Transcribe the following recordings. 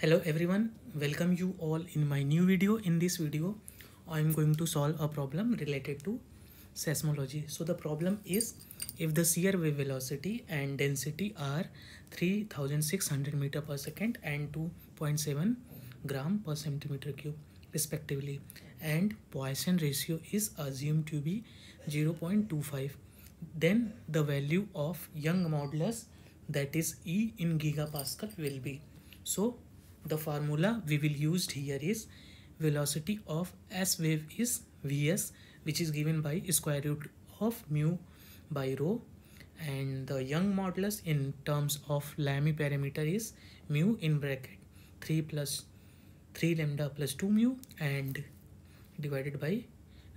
Hello everyone, welcome you all in my new video. In this video, I am going to solve a problem related to seismology. So the problem is, if the shear wave velocity and density are 3600 meter per second and 2.7 gram per centimeter cube respectively, and Poisson ratio is assumed to be 0.25, then the value of Young modulus, that is E in gigapascal, will be. So the formula we will use here is velocity of S wave is Vs, which is given by square root of mu by rho, and the Young modulus in terms of Lamy parameter is mu in bracket 3 plus 3 lambda plus 2 mu and divided by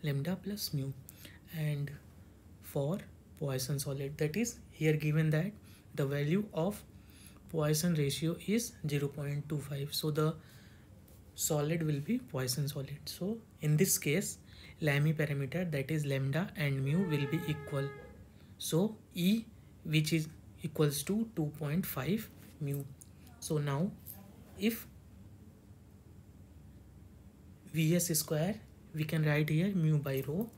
lambda plus mu. And for Poisson solid, that is here given that the value of Poisson ratio is 0.25, so the solid will be Poisson solid. So in this case, Lamy parameter, that is lambda and mu, will be equal. So E, which is equals to 2.5 mu. So now if Vs square, we can write here mu by rho,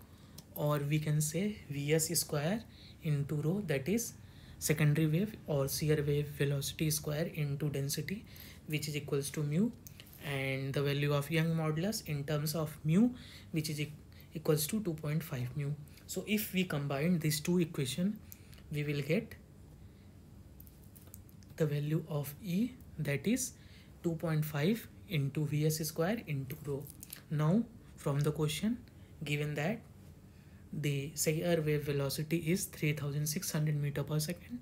or we can say Vs square into rho, that is secondary wave or shear wave velocity square into density, which is equals to mu, and the value of Young modulus in terms of mu, which is equals to 2.5 mu. So if we combine these two equations, we will get the value of E, that is 2.5 into Vs square into rho. Now from the question, given that the shear wave velocity is 3600 meter per second,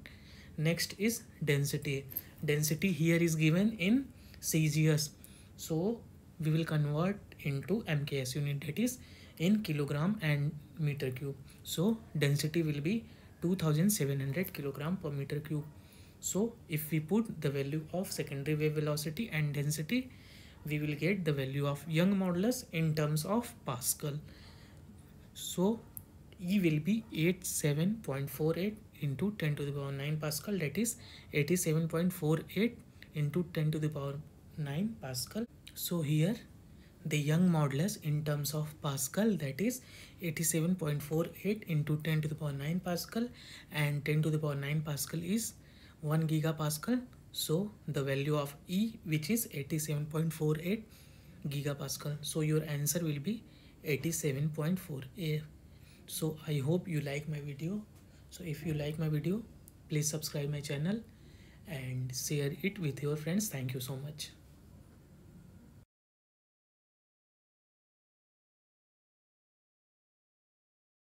next is density. Density here is given in CGS, so we will convert into MKS unit, that is in kilogram and meter cube. So density will be 2700 kilogram per meter cube. So if we put the value of secondary wave velocity and density, we will get the value of Young modulus in terms of Pascal. So E will be 87.48 into 10 to the power 9 Pascal, that is 87.48 into 10 to the power 9 Pascal. So here the Young modulus in terms of Pascal, that is 87.48 into 10 to the power 9 Pascal, and 10 to the power 9 Pascal is 1 gigapascal. So the value of E, which is 87.48 gigapascal. So your answer will be 87.48. So I hope you like my video. So if you like my video, please subscribe my channel and share it with your friends. Thank you so much.